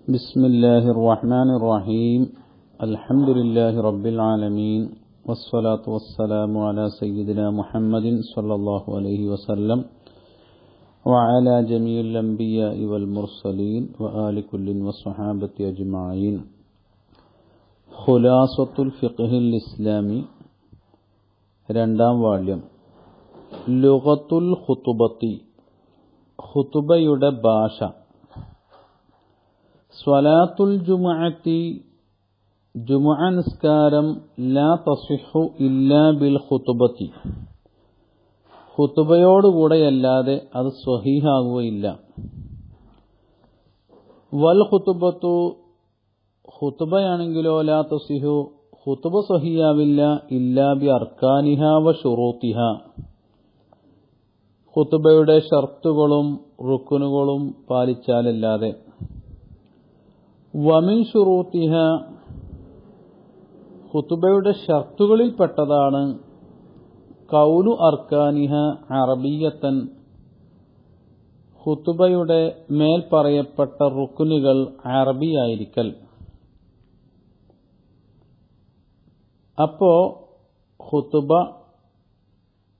بسم الله الرحمن الرحيم الحمد لله رب العالمين والصلاة والسلام على سيدنا محمد صلى الله عليه وسلم وعلى جميع الأنبياء والمرسلين وآل كل والصحابة أجمعين. خلاصة الفقه الإسلامي രണ്ടാം വാല്യം. ലുഗത്തുൽ ഖുതുബത്തി, ഖുതുബയുടെ ഭാഷ. സ്വലാത്തുൽ ജുമുഅത്തി, ജുമുഅ നിസ്കാരം ലാ തസിഹു ഇല്ലാ ബിൽ ഖുതുബത്തി, ഖുതുബയോടുകൂടെയല്ലാതെ അത് സ്വഹീഹാകുകയില്ല. വൽ ഖുതുബത്തു, ഖുതുബയാണെങ്കിലോ ലാ തസിഹു, ഖുതുബ സ്വഹീഹാവില്ല ഇല്ലാ ബി അർക്കാനിഹ വ ശുറൂത്തിഹ, ഖുതുബയുടെ ഷർത്തുകളും റുക്നുകളും പാലിച്ചാലല്ലാതെ. വമിൻ ശുറൂത്തിഹ, ഖുതുബയുടെ ഷർത്തുകളിൽപ്പെട്ടതാണ് കൗലു അർക്കാനിഹ അറബിയത്തൻ, ഖുതുബയുടെ മേൽ പറയപ്പെട്ട റുക്നുകൾ അറബിയായിരിക്കൽ. അപ്പോ ഖുതുബ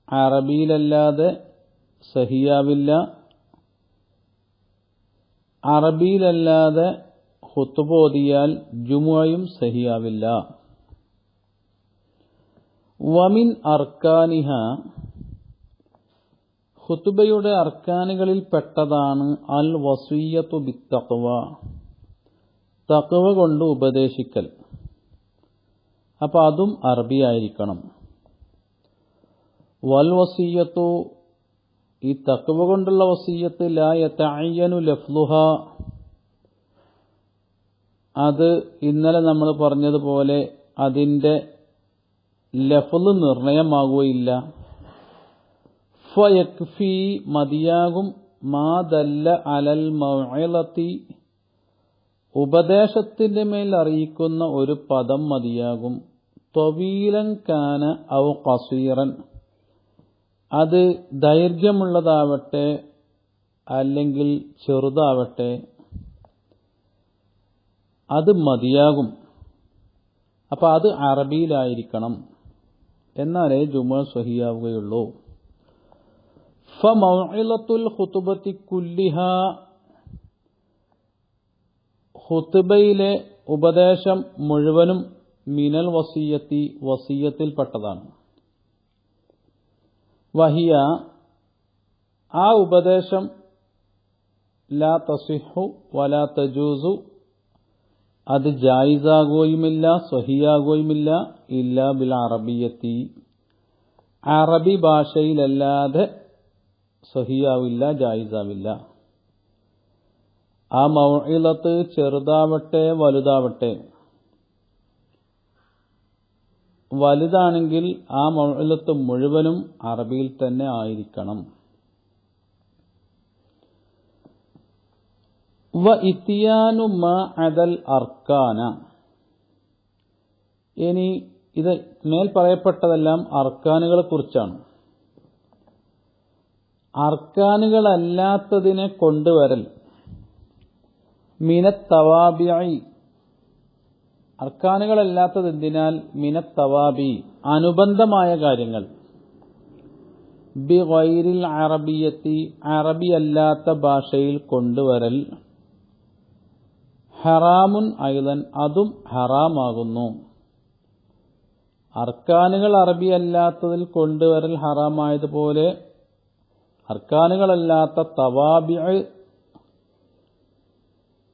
അറബിയിലല്ലാതെ സഹിയാവില്ല, അറബിയിലല്ലാതെ ഖുതുബ ഓതിയാൽ ജുമുഅയും സഹിയാവില്ല. വമിൻ അർക്കാനിഹ, ഖുതുബയുടെ അർക്കാനുകളിൽ പെട്ടതാണ് അൽ വസിയ്യത്തു ബിത്തഖ്വ, തഖ്വ കൊണ്ട് ഉപദേശിക്കൽ. അപ്പൊ അതും അറബിയായിരിക്കണം. വൽ വസിയ്യത്തു, ഈ തഖ്വ കൊണ്ടുള്ള വസിയ്യത്ത് ലാ യതഅയ്യനു ലഫ്ളുഹ, അത് ഇന്നലെ നമ്മൾ പറഞ്ഞതുപോലെ അതിൻ്റെ ലഫ്ള് നിർണയമാകുകയില്ല. ഫയക്ഫി, മതിയാകും, മാ ദല്ല അലൽ മൗഇളത്തി, ഉപദേശത്തിന്റെ മേൽ അറിയിക്കുന്ന ഒരു പദം മതിയാകും. ത്വവീലൻ കാന ഔ ഖസീറൻ, അത് ദൈർഘ്യമുള്ളതാവട്ടെ അല്ലെങ്കിൽ ചെറുതാവട്ടെ, അത് മതിയാകും. അപ്പൊ അത് അറബിയിലായിരിക്കണം, എന്നാലേ ജുമുഅ സ്വഹിയാവുകയുള്ളൂ. ഫമൗഇളത്തുൽ ഖുതുബത്തി കുല്ലിഹാ, ഖുതുബയിലെ ഉപദേശം മുഴുവനും മിനൽ വസിയ്യത്തി, വസിയ്യത്തിൽപ്പെട്ടതാണ്. വഹിയ, ആ ഉപദേശം ലാ തസിഹു വലാ തജൂസു, അത് ജായിസാകുകയുമില്ല സ്വഹിയാകുകയുമില്ല ഇല്ലാ ബിൽ അറബിയത്തി, അറബി ഭാഷയിലല്ലാതെ സ്വഹിയാവില്ല, ജായിസാവില്ല. ആ മൗഇളത്ത് ചെറുതാവട്ടെ വലുതാവട്ടെ, വലുതാണെങ്കിൽ ആ മൗഇളത്ത് മുഴുവനും അറബിയിൽ തന്നെ ആയിരിക്കണം. വ ഇത്തിയാനു മാ അദൽ അർക്കാന, ഇനി ഇത് മേൽ പറയപ്പെട്ടതെല്ലാം അർക്കാനുകളെ കുറിച്ചാണ്. അർക്കാനുകളല്ലാത്തതിനെ കൊണ്ടുവരൽ, മിനത്തവാബിഇ, അർക്കാനുകളല്ലാത്തത് എന്തിനാൽ മിനത്തവാബി, അനുബന്ധമായ കാര്യങ്ങൾ, ബി ഗൈരിൽ അറബിയത്തി, അറബിയല്ലാത്ത ഭാഷയിൽ കൊണ്ടുവരൽ, ഹറാമുൻ ഐലൻ, അതും ഹറാമാകുന്നു. അർക്കാനുകൾ അറബിയല്ലാത്തതിൽ കൊണ്ടുവരൽ ഹറാമായതുപോലെ അർക്കാനുകളല്ലാത്ത തവാബിഅ്,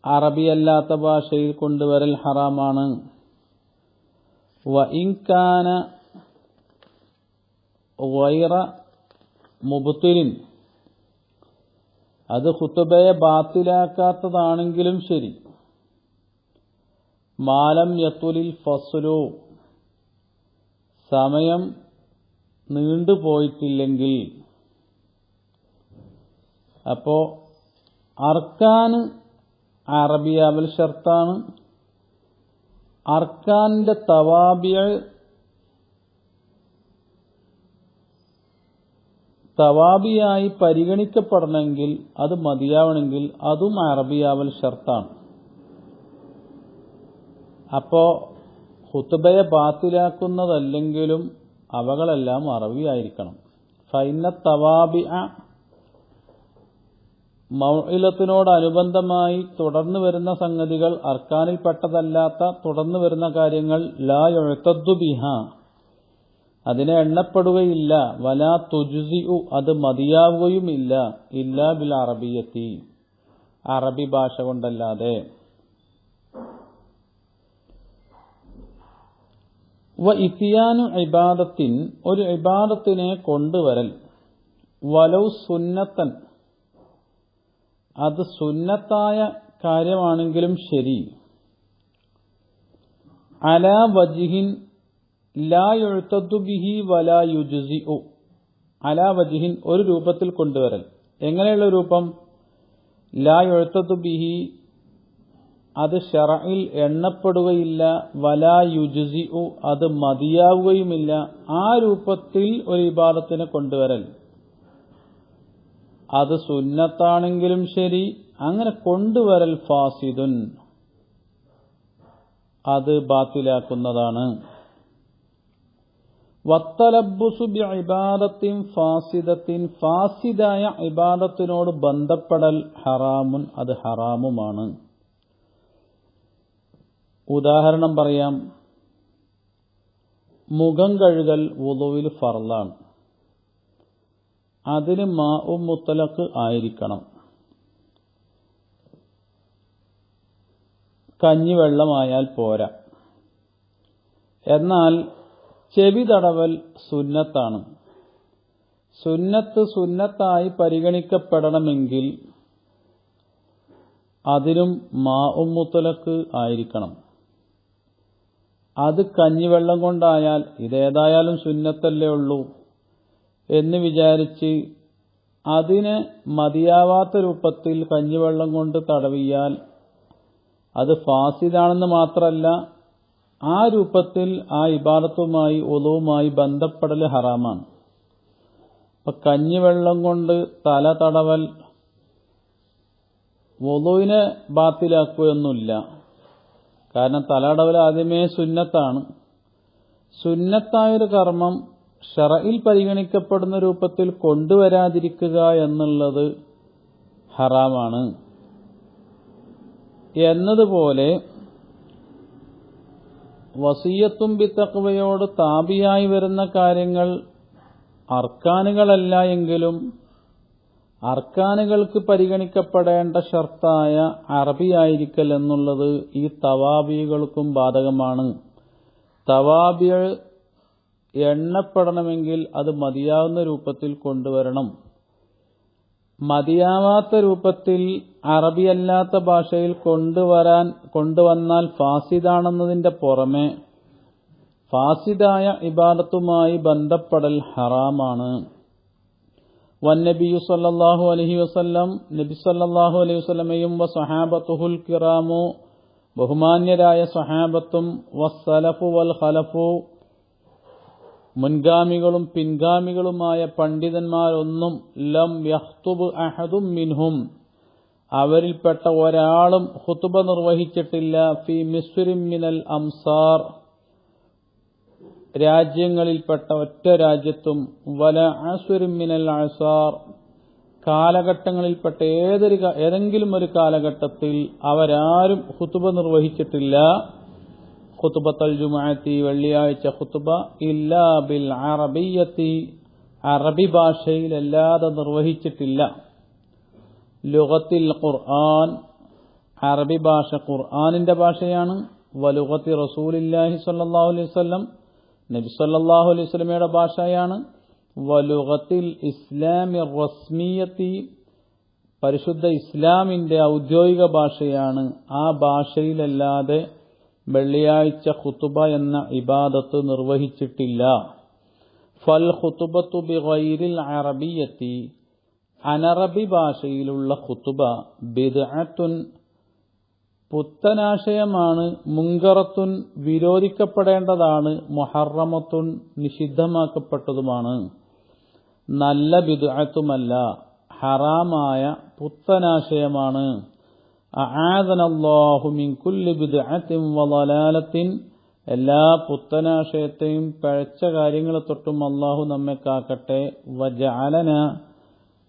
അറബിയല്ലാത്ത ഭാഷയിൽ കൊണ്ടുവരൽ ഹറാമാണ്. വ ഇൻ കാന ഗൈറ മുബ്തിലിൻ, അത് ഖുതുബയെ ബാത്തിലാക്കാത്തതാണെങ്കിലും ശരി. മാലം യത്തുലിൽ ഫസ്ലു, സമയം നീണ്ടുപോയിട്ടില്ലെങ്കിൽ. അപ്പോ അർക്കാൻ അറബിയാവൽ ഷർത്താണ്. അർക്കാനിന്റെ തവാബിയായി പരിഗണിക്കപ്പെടണമെങ്കിൽ, അത് മതിയാവണമെങ്കിൽ അതും അറബിയാവൽ ഷർത്താണ്. അപ്പോൾ ഖുതുബയെ ബാത്തിലാക്കുന്നതല്ലെങ്കിലും അവകളെല്ലാം അറബിയായിരിക്കണം. ഫൈന തവാബിഅ മൗഇലത്തിനോടനുബന്ധമായി തുടർന്നു വരുന്ന സംഗതികൾ, അർക്കാനിൽപ്പെട്ടതല്ലാത്ത തുടർന്നു വരുന്ന കാര്യങ്ങൾ, ലാ യുഅ്തദ്ദു ബിഹ അതിനെ എണ്ണപ്പെടുകയില്ല, വലാ തുജ്സിഉ അത് മതിയാവുകയുമില്ല, ഇല്ലാ ബിൽ അറബിയത്തി അറബി ഭാഷ കൊണ്ടല്ലാതെ. വ ഇത്യാനു ഇബാദത്തിൻ ഒരു ഇബാദത്തിനെ കൊണ്ടുവരൽ, വലൗ സുന്നത്തൻ അത് സുന്നത്തായ കാര്യമാണെങ്കിലും ശരി, അലാ വജ്ഹിൻ ലാ യുഅ്തദ്ദു ബിഹി വലാ യുജ്സിഉ അലാ വജ്ഹിൻ ഒരു രൂപത്തിൽ കൊണ്ടുവരൽ. എങ്ങനെയുള്ള രൂപം? ലാ യുഅ്തദ്ദു ബിഹി അത് ശറഇൽ എണ്ണപ്പെടുകയില്ല, വലാ യുജ്സിഉ അത് മതിയാവുകയുമില്ല. ആ രൂപത്തിൽ ഒരു ഇബാദത്തിനെ കൊണ്ടുവരൽ, അത് സുന്നത്താണെങ്കിലും ശരി, അങ്ങനെ കൊണ്ടുവരൽ ഫാസിദുൻ അത് ബാത്തിലാക്കുന്നതാണ്. വത്തലബ്ബുസു ബിഇബാദത്തിൻ ഫാസിദത്തിൻ ഫാസിദായ ഇബാദത്തിനോട് ബന്ധപ്പെടൽ ഹറാമുൻ അത് ഹറാമുമാണ്. ഉദാഹരണം പറയാം. മുഖം കഴുകൽ വുളുവിൽ ഫർളാണ്. അതിന് മാഉ മുത്തലഖ് ആയിരിക്കണം. കഞ്ഞിവെള്ളമായാൽ പോരാ. എന്നാൽ ചെവി തടവൽ സുന്നത്താണ്. സുന്നത്തായി പരിഗണിക്കപ്പെടണമെങ്കിൽ അതിനും മാഉ മുത്തലഖ് ആയിരിക്കണം. അത് കഞ്ഞിവെള്ളം കൊണ്ടായാൽ ഇതേതായാലും സുന്നത്തല്ലേ ഉള്ളൂ എന്ന് വിചാരിച്ച് അതിന് മതിയാവാത്ത രൂപത്തിൽ കഞ്ഞിവെള്ളം കൊണ്ട് തടവിയാൽ അത് ഫാസിദാണെന്ന് മാത്രമല്ല, ആ രൂപത്തിൽ ആ ഇബാദത്തുമായി ഒളുവുമായി ബന്ധപ്പെടൽ ഹറാമാണ്. അപ്പൊ കഞ്ഞിവെള്ളം കൊണ്ട് തല തടവൽ വുളുവിനെ ബാത്തിലാക്കുകയൊന്നുമില്ല. കാരണം തലടവൽ ആദ്യമേ സുന്നത്താണ്. സുന്നത്തായൊരു കർമ്മം ശറഇൽ പരിഗണിക്കപ്പെടുന്ന രൂപത്തിൽ കൊണ്ടുവരാതിരിക്കുക എന്നുള്ളത് ഹറാമാണ്. എന്നതുപോലെ വസിയ്യത്തും ബിത്തഖ്വയോട് താബിയായി വരുന്ന കാര്യങ്ങൾ അർക്കാനുകളല്ല എങ്കിലും അർക്കാനുകൾക്ക് പരിഗണിക്കപ്പെടേണ്ട ഷർത്തായ അറബിയായിരിക്കൽ എന്നുള്ളത് ഈ തവാബികൾക്കും ബാധകമാണ്. തവാബി എണ്ണപ്പെടണമെങ്കിൽ അത് മതിയാവുന്ന രൂപത്തിൽ കൊണ്ടുവരണം. മതിയാവാത്ത രൂപത്തിൽ അറബിയല്ലാത്ത ഭാഷയിൽ കൊണ്ടുവന്നാൽ ഫാസിദാണെന്നതിന്റെ പുറമെ ഫാസിദായ ഇബാദത്തുമായി ബന്ധപ്പെടൽ ഹറാമാണ്. വന്നബിയു സല്ലല്ലാഹു അലൈഹി വസല്ലം നബി സല്ലല്ലാഹു അലൈഹി വസല്ലമയും വസഹാബത്തുഹുൽ കിറാമു ബഹുമാന്യരായ സഹാബത്തും വസ്സലഫു വൽ ഖലഫു മുൻഗാമികളും പിൻഗാമികളുമായ പണ്ഡിതന്മാരൊന്നും ലം യഖ്തുബ് അഹദും മിൻഹും അവരിൽപ്പെട്ട ഒരാളും ഖുതുബ നിർവഹിച്ചിട്ടില്ല ഫി മിസ്രിൻ മിനൽ അംസാർ രാജ്യങ്ങളിൽപ്പെട്ട ഒറ്റ രാജ്യത്തും വല അസ്റിൻ മിനൽ അസാർ കാലഘട്ടങ്ങളിൽപ്പെട്ട ഏതെങ്കിലും ഒരു കാലഘട്ടത്തിൽ അവരാരും ഖുതുബ നിർവഹിച്ചിട്ടില്ല. ഖുതുബത്തുൽ ജുമുഅത്തി വെള്ളിയാഴ്ച ഖുതുബ ഇല്ലാ ബിൽ അറബിയ്യത്തി അറബി ഭാഷയിലല്ലാതെ നിർവഹിച്ചിട്ടില്ല. ലുഗത്തിൽ ഖുർആൻ അറബി ഭാഷ ഖുർആനിന്റെ ഭാഷയാണ്. വലുഗത്തി റസൂലില്ലാഹി സ്വല്ലല്ലാഹു അലൈഹി വസല്ലം നബി സല്ലല്ലാഹു അലൈഹി വസല്ലമയുടെ ഭാഷയാണ്. വലുഗത്തിൽ ഇസ്ലാമി റസ്മിയത്തി പരിശുദ്ധ ഇസ്ലാമിന്റെ ഔദ്യോഗിക ഭാഷയാണ്. ആ ഭാഷയിലല്ലാതെ വെള്ളിയാഴ്ച ഖുതുബ എന്ന ഇബാദത്ത് നിർവഹിച്ചിട്ടില്ല. ഫൽ ഖുതുബത്തു ബിഗൈരിൽ അറബിയത്തി അനറബി ഭാഷയിലുള്ള ഖുതുബ ബിദ്അത്തുൻ പുത്തനാശയമാണ്, മുങ്കറത്തുൻ വിരോധിക്കപ്പെടേണ്ടതാണ്, മുഹറമത്തുൻ നിഷിദ്ധമാക്കപ്പെട്ടതുമാണ്. നല്ല ബിദ്അത്തുമല്ല, ഹറാമായ പുത്തനാശയമാണ്. അആദനല്ലാഹു മിൻ കുല്ലി ബിദ്അത്തിൻ വളലാലത്തിൻ, എല്ലാ പുത്തനാശയത്തെയും പഴച്ച കാര്യങ്ങളെ തൊട്ടും അല്ലാഹു നമ്മെ കാക്കട്ടെ. വജഅലന,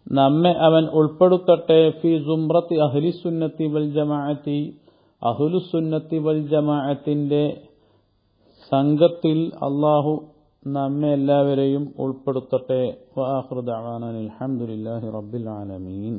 നമ്മെ അവൻ ഉൾപ്പെടുത്തട്ടെ. ഫി സുംറത്തി അഹ്ലിസുന്നത്തി വൽ ജമാഅത്തി, അഹ്ലുസുന്നത്തി വൽ ജമാഅത്തിന്റെ സംഘത്തിൽ അല്ലാഹു നമ്മെ എല്ലാവരെയും ഉൾപ്പെടുത്തട്ടെ. വആഖിറു ദഅവാനാ അൽഹംദുലില്ലാഹി റബ്ബിൽ ആലമീൻ.